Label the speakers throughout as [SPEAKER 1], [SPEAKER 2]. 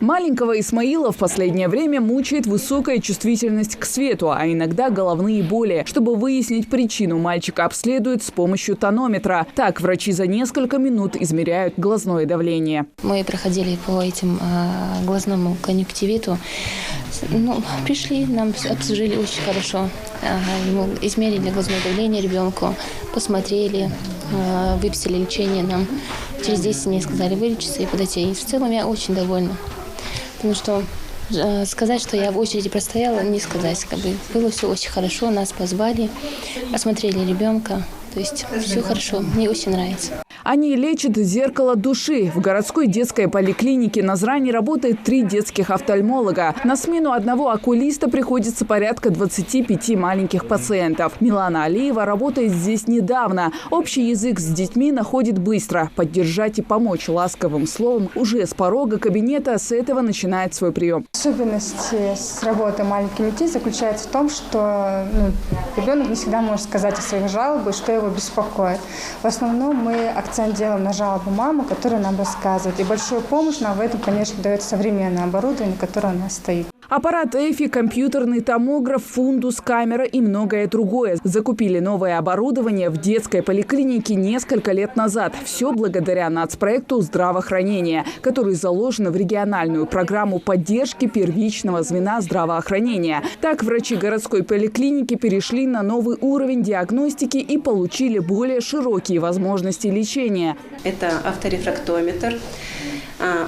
[SPEAKER 1] Маленького Исмаила в последнее время мучает высокая чувствительность к свету, а иногда головные боли. Чтобы выяснить причину, мальчика обследуют с помощью тонометра. Так врачи за несколько минут измеряют глазное давление.
[SPEAKER 2] Мы проходили по этим глазному конъюнктивиту. Пришли, нам обслужили очень хорошо. Измерили глазное давление ребенку, посмотрели, выписали лечение нам. Через 10 дней сказали вылечиться и подойти. И в целом я очень довольна. Потому что сказать, что я в очереди простояла, не сказать. Было все очень хорошо, нас позвали, осмотрели ребенка. То есть все хорошо, мне очень нравится.
[SPEAKER 1] Они лечат зеркало души. В городской детской поликлинике Назрани работает 3 детских офтальмолога. На смену одного окулиста приходится порядка 25 маленьких пациентов. Милана Алиева работает здесь недавно. Общий язык с детьми находит быстро. Поддержать и помочь ласковым словом уже с порога кабинета с этого начинает свой прием.
[SPEAKER 3] Особенность с работы маленькими детьми заключается в том, что ребенок не всегда может сказать о своих жалобах, что его беспокоит. В основном мы акцент делаем на жалобу мамы, которая нам рассказывает. И большую помощь нам в этом, конечно, дает современное оборудование, которое у нас стоит.
[SPEAKER 1] Аппарат ЭФИ, компьютерный томограф, фундус, камера и многое другое. Закупили новое оборудование в детской поликлинике несколько лет назад. Все благодаря нацпроекту здравоохранения, который заложен в региональную программу поддержки первичного звена здравоохранения. Так врачи городской поликлиники перешли на новый уровень диагностики и получили более широкие возможности лечения.
[SPEAKER 4] Это авторефрактометр.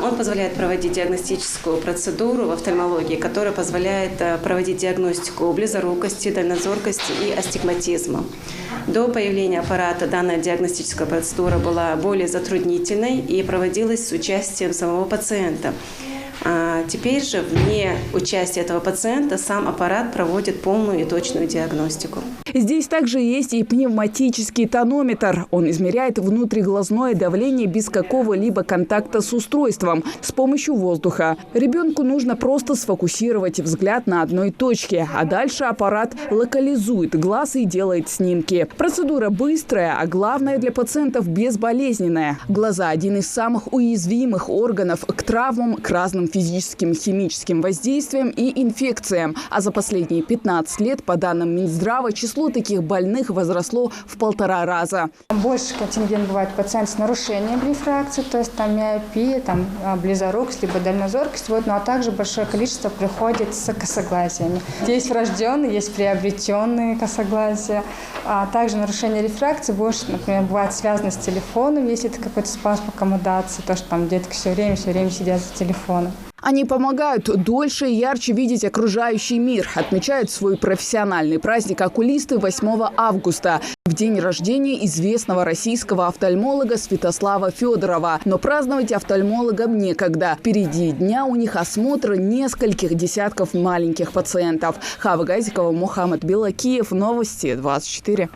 [SPEAKER 4] Он позволяет проводить диагностическую процедуру в офтальмологии, которая позволяет проводить диагностику близорукости, дальнозоркости и астигматизма. До появления аппарата данная диагностическая процедура была более затруднительной и проводилась с участием самого пациента. Теперь же, вне участия этого пациента, сам аппарат проводит полную и точную диагностику.
[SPEAKER 1] Здесь также есть и пневматический тонометр. Он измеряет внутриглазное давление без какого-либо контакта с устройством, с помощью воздуха. Ребенку нужно просто сфокусировать взгляд на одной точке, а дальше аппарат локализует глаз и делает снимки. Процедура быстрая, а главное для пациентов безболезненная. Глаза – один из самых уязвимых органов к травмам, к разным физическим, химическим воздействиям и инфекциям. А за последние 15 лет, по данным Минздрава, число таких больных возросло в 1,5 раза.
[SPEAKER 3] Больше контингент бывает пациентов с нарушением рефракции, то есть миопия, близорукость, либо дальнозоркость. А также большое количество приходит с косоглазиями. Есть врожденные, есть приобретенные косоглазия. А также нарушение рефракции больше, например, бывает связано с телефоном, если это какой-то спазм аккомодации, то, что детки все время сидят за телефоном.
[SPEAKER 1] Они помогают дольше и ярче видеть окружающий мир. Отмечают свой профессиональный праздник окулисты 8 августа, в день рождения известного российского офтальмолога Святослава Федорова. Но праздновать офтальмологам некогда. Впереди дня у них осмотр нескольких десятков маленьких пациентов. Хава Газикова, Мухаммад Белакиев. Новости 24.